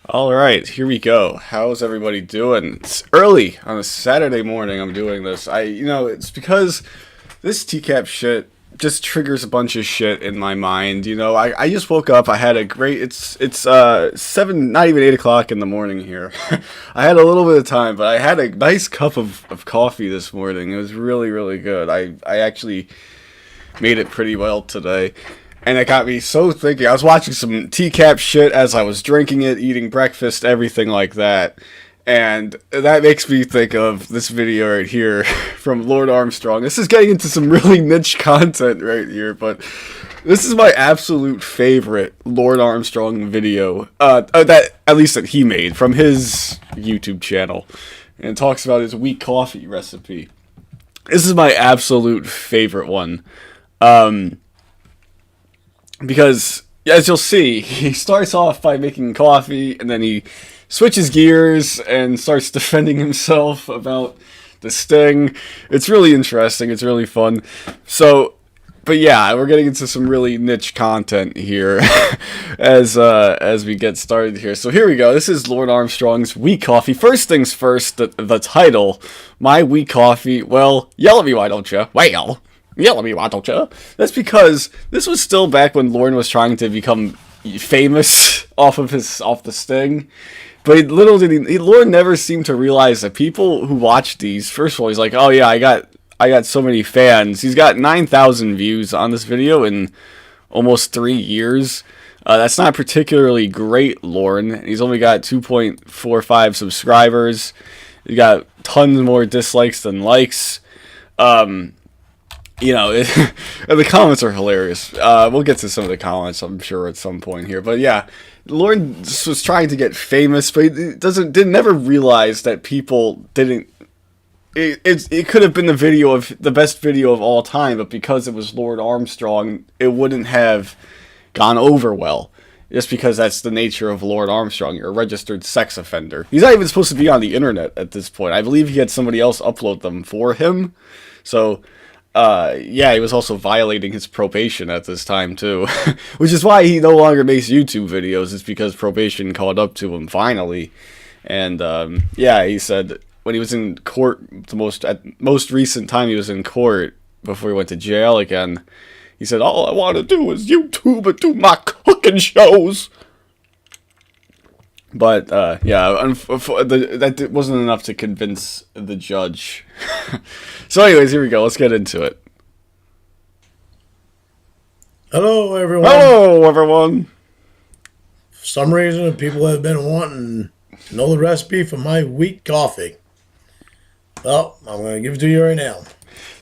All right, here we go. How's everybody doing? It's early on a Saturday morning. I'm doing this. It's because this TCAP shit just triggers a bunch of shit in my mind. I just woke up. I had a great. It's 7, not even 8 o'clock in the morning here. I had a little bit of time, but I had a nice cup of coffee this morning. It was really really good. I actually made it pretty well today. And it got me so thinking. I was watching some TCAP shit as I was drinking it, eating breakfast, everything like that. And that makes me think of this video right here from Lord Armstrong. This is getting into some really niche content right here, but this is my absolute favorite Lord Armstrong video. That at least that he made from his YouTube channel. And it talks about his weak coffee recipe. This is my absolute favorite one. Because, as you'll see, he starts off by making coffee, and then he switches gears and starts defending himself about the sting. It's really interesting. It's really fun. But yeah, we're getting into some really niche content here as we get started here. So here we go. This is Lord Armstrong's weak coffee. First things first, the title, My Weak Coffee. Well, yell at me, why don't you? Well. Yell at me, why don't you? That's because this was still back when Lorne was trying to become famous off the sting. But Lorne never seemed to realize that people who watch these, first of all, he's like, oh yeah, I got so many fans. He's got 9,000 views on this video in almost 3 years. That's not particularly great, Lorne. He's only got 2.45 subscribers. He got tons more dislikes than likes. And the comments are hilarious. We'll get to some of the comments, I'm sure, at some point here. But yeah, Lorne was trying to get famous, but he didn't never realize that people didn't. It could have been the best video of all time, but because it was Lord Armstrong, it wouldn't have gone over well. Just because that's the nature of Lord Armstrong. You're a registered sex offender. He's not even supposed to be on the internet at this point. I believe he had somebody else upload them for him. So. He was also violating his probation at this time too, which is why he no longer makes YouTube videos. It's because probation called up to him finally, and he said when he was in court, most recent time he was in court before he went to jail again, he said all I want to do is YouTube and do my cooking shows. But, that wasn't enough to convince the judge. So anyways, here we go. Let's get into it. Hello, everyone. Hello, everyone. For some reason, people have been wanting to know the recipe for my weak coffee. Well, I'm going to give it to you right now.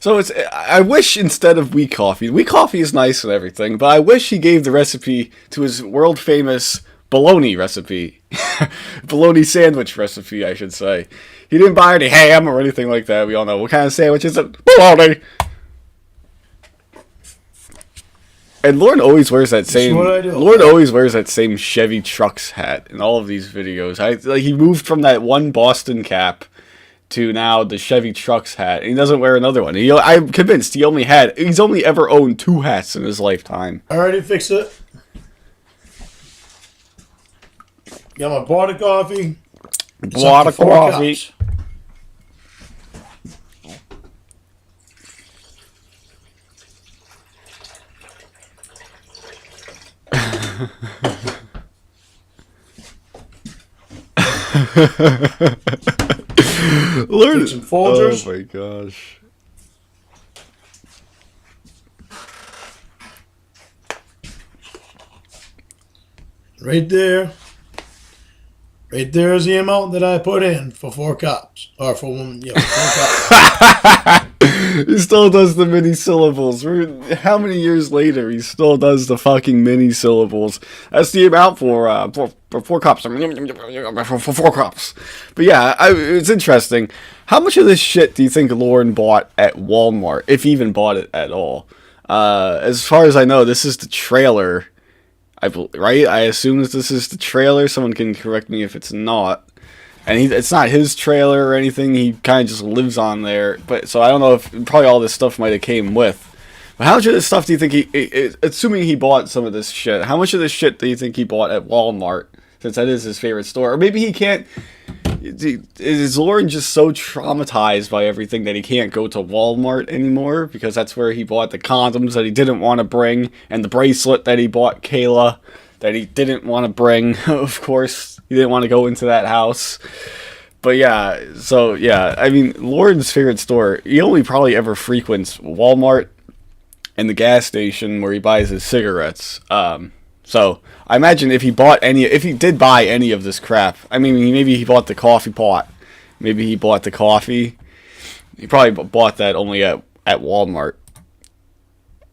So I wish instead of weak coffee is nice and everything, but I wish he gave the recipe to his world-famous bologna recipe. Bologna sandwich recipe, I should say. He didn't buy any ham or anything like that. We all know what kind of sandwich is it? Bologna! And Lorne always wears that same. Lorne always wears that same Chevy Trucks hat in all of these videos. He moved from that one Boston cap to now the Chevy Trucks hat, and he doesn't wear another one. I'm convinced he's only ever owned 2 hats in his lifetime. I already fixed it. Got my pot of coffee. Pot of coffee. Learn some Folgers. Oh my gosh. Right there. Right there is the amount that I put in for 4 cups. Or for 4 cups. He still does the mini syllables. How many years later he still does the fucking mini syllables? That's the amount for 4 cups. For 4 cups. But yeah, it's interesting. How much of this shit do you think Lorne bought at Walmart, if he even bought it at all? As far as I know, this is the trailer. Right? I assume that this is the trailer. Someone can correct me if it's not. And it's not his trailer or anything. He kind of just lives on there. But so I don't know if probably all this stuff might have came with. But how much of this stuff do you think assuming he bought some of this shit, how much of this shit do you think he bought at Walmart since that is his favorite store. Or maybe he can't. Is Lorne just so traumatized by everything that he can't go to Walmart anymore? Because that's where he bought the condoms that he didn't want to bring, and the bracelet that he bought Kayla that he didn't want to bring. Of course, he didn't want to go into that house. But yeah, so yeah, I mean, Lorne's favorite store, he only probably ever frequents Walmart and the gas station where he buys his cigarettes. So I imagine if he did buy any of this crap, I mean, maybe he bought the coffee pot, maybe he bought the coffee. He probably bought that only at Walmart.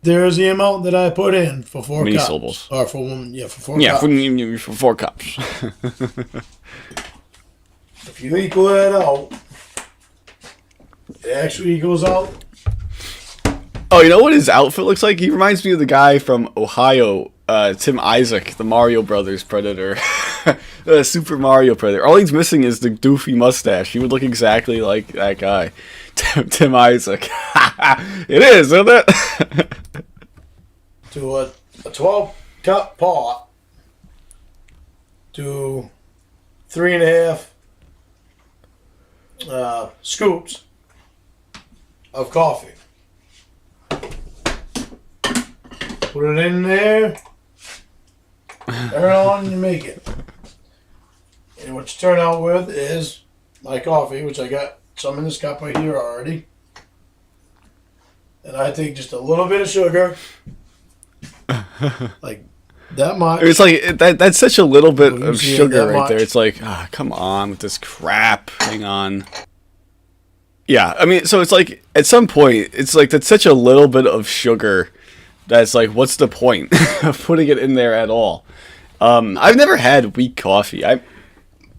There's the amount that I put in for 4 Many cups. syllables. Or for 4 yeah, cups. For 4 cups. If you equal that out, it actually equals out. Oh, you know what his outfit looks like? He reminds me of the guy from Ohio, Tim Isaac, the Mario Brothers Predator. Super Mario Predator. All he's missing is the doofy mustache. He would look exactly like that guy. Tim Isaac. It is, isn't it? To a 12-cup pot to 3.5 scoops of coffee. Put it in there. Turn on and make it. And what you turn out with is my coffee, which I got some in this cup right here already. And I take just a little bit of sugar. Like that much. It's like that's such a little bit of sugar right much. there. It's like, come on with this crap. Hang on. Yeah, I mean, so it's like at some point, it's like that's such a little bit of sugar that's like, what's the point of putting it in there at all? I've never had weak coffee.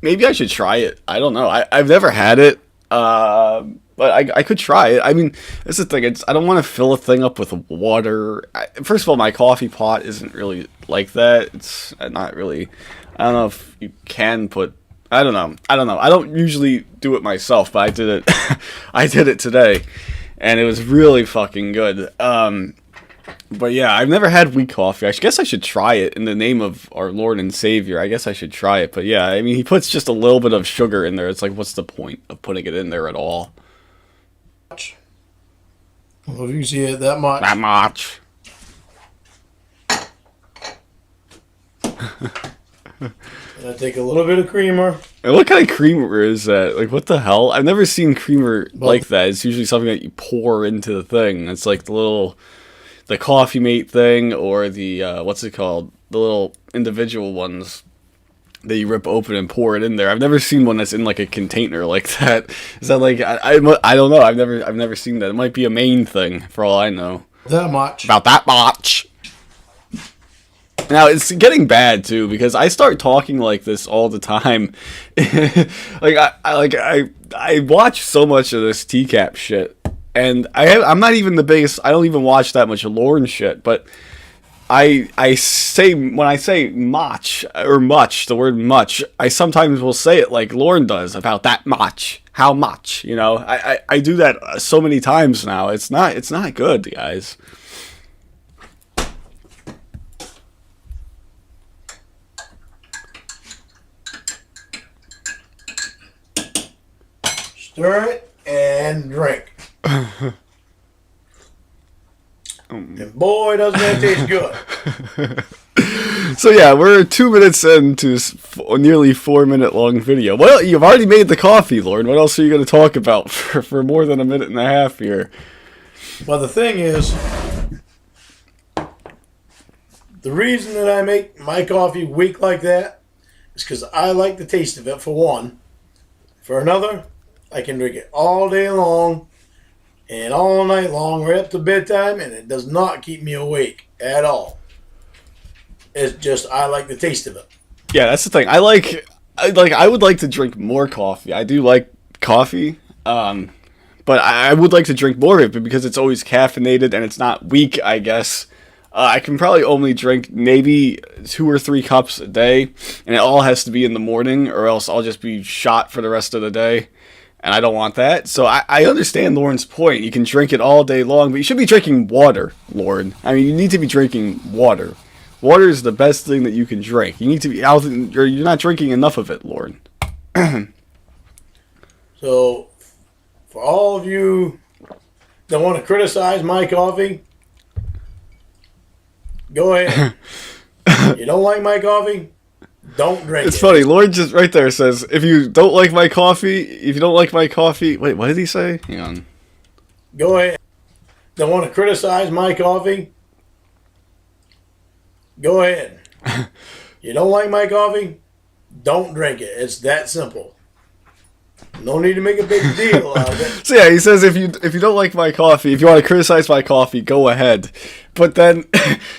Maybe I should try it. I don't know. I've never had it, but I could try it. I mean, that's the thing. I don't want to fill a thing up with water. First of all, my coffee pot isn't really like that. It's not really. I don't know if you can put. I don't know. I don't usually do it myself, but I did it. I did it today, and it was really fucking good. But yeah, I've never had weak coffee. I guess I should try it in the name of our Lord and Savior. I guess I should try it. But yeah, I mean, he puts just a little bit of sugar in there. It's like, what's the point of putting it in there at all? Well, if you see it that much. That much. And I take a little bit of creamer. And what kind of creamer is that? Like, what the hell? I've never seen creamer like that. It's usually something that you pour into the thing. It's like the Coffee Mate thing, or the, what's it called? The little individual ones that you rip open and pour it in there. I've never seen one that's in like a container like that. Is that like, I don't know. I've never seen that. It might be a Maine thing for all I know. That much. About that much. Now, it's getting bad, too, because I start talking like this all the time. I watch so much of this TCAP shit, and I'm not even the biggest, I don't even watch that much Lorne shit, but I say, when I say much, the word much, I sometimes will say it like Lorne does, about that much, how much, you know? I do that so many times now. It's not good, guys. Stir it and drink. And boy, doesn't that taste good. So yeah, we're 2 minutes into a nearly 4-minute long video. Well, you've already made the coffee, Lorne. What else are you going to talk about for more than a minute and a half here? Well, the thing is, the reason that I make my coffee weak like that is because I like the taste of it, for one. For another, I can drink it all day long and all night long, right up to bedtime, and it does not keep me awake at all. It's just, I like the taste of it. Yeah, that's the thing. I would like to drink more coffee. I do like coffee, but I would like to drink more of it, but because it's always caffeinated and it's not weak, I guess. I can probably only drink maybe 2 or 3 cups a day, and it all has to be in the morning, or else I'll just be shot for the rest of the day. And I don't want that. So I understand Lorne's point. You can drink it all day long, but you should be drinking water, Lorne. I mean, you need to be drinking water. Water is the best thing that you can drink. You need to be out. You're not drinking enough of it, Lorne. So, for all of you that want to criticize my coffee, go ahead. You don't like my coffee? Don't drink it. It's funny. Lorne just right there says, if you don't like my coffee, wait, what did he say? Hang on. Go ahead. That want to criticize my coffee? Go ahead. You don't like my coffee? Don't drink it. It's that simple. No need to make a big deal out of it. So yeah, he says if you don't like my coffee, if you want to criticize my coffee, go ahead. But then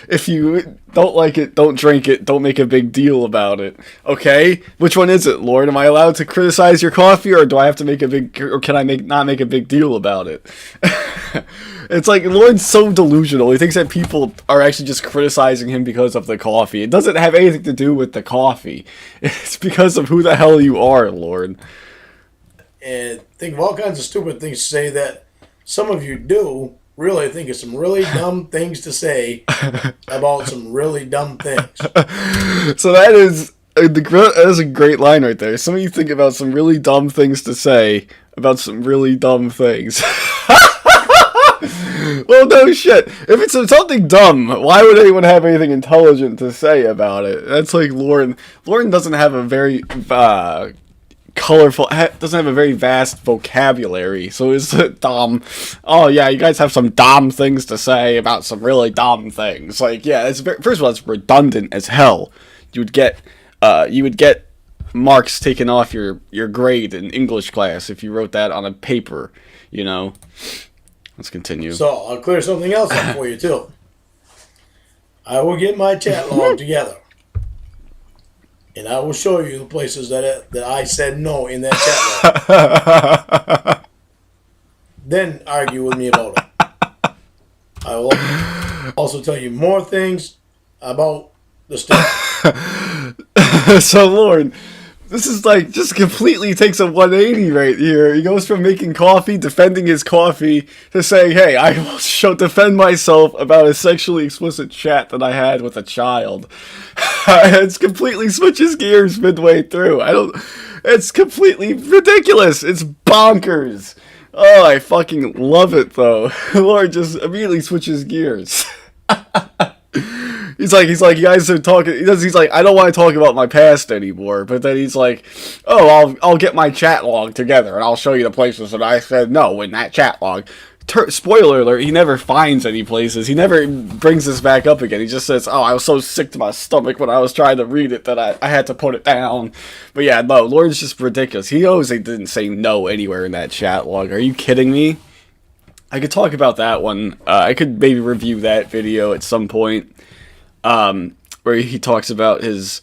if you don't like it, don't drink it, don't make a big deal about it. Okay? Which one is it, Lord? Am I allowed to criticize your coffee, or do I have to can I not make a big deal about it? It's like Lord's so delusional. He thinks that people are actually just criticizing him because of the coffee. It doesn't have anything to do with the coffee. It's because of who the hell you are, Lord. And think of all kinds of stupid things to say that some of you do really think of some really dumb things to say about some really dumb things. So that is a great line right there. Some of you think about some really dumb things to say about some really dumb things. Well, no shit. If it's something dumb, why would anyone have anything intelligent to say about it? That's like Lorne. Lorne doesn't have a very colorful, doesn't have a very vast vocabulary, so it's dumb. Oh yeah, you guys have some dumb things to say about some really dumb things. Like, yeah, it's first of all, it's redundant as hell. You would get marks taken off your grade in English class if you wrote that on a paper, you know. Let's continue. So I'll clear something else up for you too. I will get my chat log together, and I will show you the places that I said no in that chat log. Then argue with me about it. I will also tell you more things about the stuff. So, Lorne, this is like just completely takes a 180 right here. He goes from making coffee, defending his coffee, to saying, hey, I will defend myself about a sexually explicit chat that I had with a child. It's completely switches gears midway through. It's completely ridiculous. It's bonkers. Oh, I fucking love it, though. Lord just immediately switches gears. He's like, you guys are talking. He's like, I don't want to talk about my past anymore. But then he's like, oh, I'll get my chat log together and I'll show you the places that I said no in that chat log. Spoiler alert: he never finds any places. He never brings this back up again. He just says, oh, I was so sick to my stomach when I was trying to read it that I had to put it down. But yeah, no, Lorne's just ridiculous. He knows they didn't say no anywhere in that chat log. Are you kidding me? I could talk about that one. I could maybe review that video at some point. Where he talks about his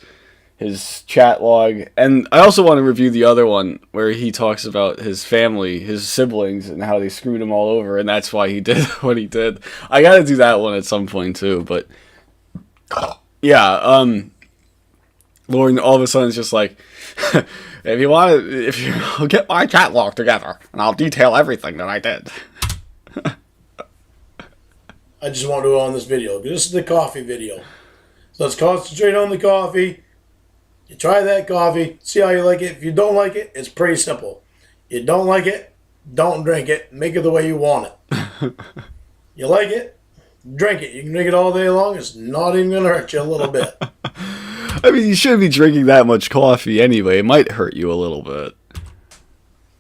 chat log, and I also want to review the other one where he talks about his family, his siblings, and how they screwed him all over, and that's why he did what he did. I gotta do that one at some point too, but yeah, Lorne all of a sudden is just like, if you'll get my chat log together, and I'll detail everything that I did. I just want to do it on this video. This is the coffee video. So let's concentrate on the coffee. You try that coffee. See how you like it. If you don't like it, it's pretty simple. You don't like it, don't drink it. Make it the way you want it. You like it, drink it. You can drink it all day long. It's not even going to hurt you a little bit. I mean, you shouldn't be drinking that much coffee anyway. It might hurt you a little bit.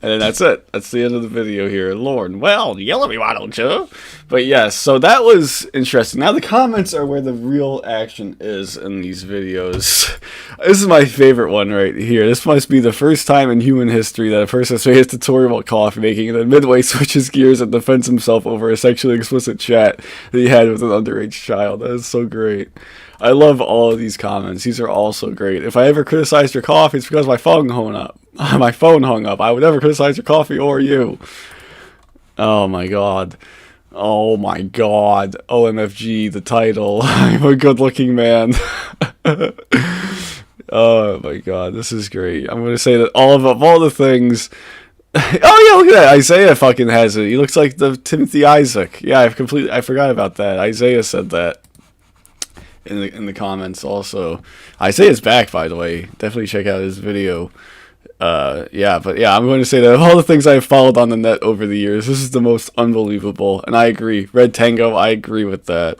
And then that's it. That's the end of the video here. Lorne, well, yell at me, why don't you? But yes, so that was interesting. Now the comments are where the real action is in these videos. This is my favorite one right here. This must be the first time in human history that a person has made a tutorial about coffee making and then midway switches gears and defends himself over a sexually explicit chat that he had with an underage child. That is so great. I love all of these comments. These are all so great. If I ever criticized your coffee, it's because my phone hung up. My phone hung up. I would never criticize your coffee or you. Oh my god. Oh my god. OMFG, the title. I'm a good looking man. Oh my god, this is great. I'm gonna say that of all the things. Oh yeah, look at that. Isaiah fucking has it. He looks like the Timothy Isaac. Yeah, I forgot about that. Isaiah said that. in the comments also. I say it's back, by the way. Definitely check out his video. I'm going to say that of all the things I've followed on the net over the years, this is the most unbelievable, and I agree. Red Tango, I agree with that.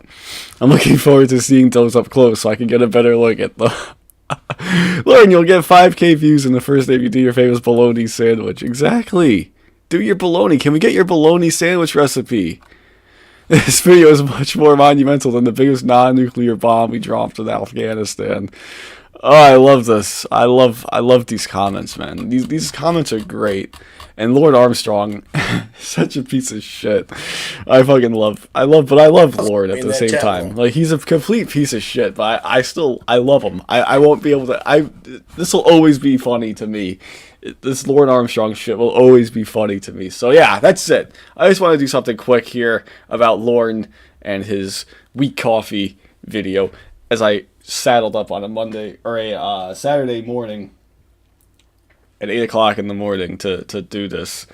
I'm looking forward to seeing those up close so I can get a better look at them. Lorne, you'll get 5K views in the first day you do your famous bologna sandwich. Exactly. Do your bologna. Can we get your bologna sandwich recipe? This video is much more monumental than the biggest non-nuclear bomb we dropped in Afghanistan. Oh, I love this. I love these comments, man. These comments are great. And Lord Armstrong, such a piece of shit. I love Lord at the same time. Like, he's a complete piece of shit, but I love him. I won't be able to. This will always be funny to me. This Lord Armstrong shit will always be funny to me. So yeah, that's it. I just want to do something quick here about Lorne and his weak coffee video as I saddled up on a Monday or a Saturday morning at 8 o'clock in the morning to do this.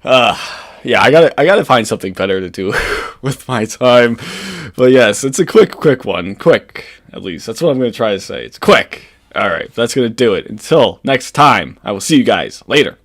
Yeah, I gotta find something better to do with my time. But yes, it's a quick one. Quick, at least. That's what I'm gonna try to say. It's quick. Alright, that's gonna do it. Until next time, I will see you guys later.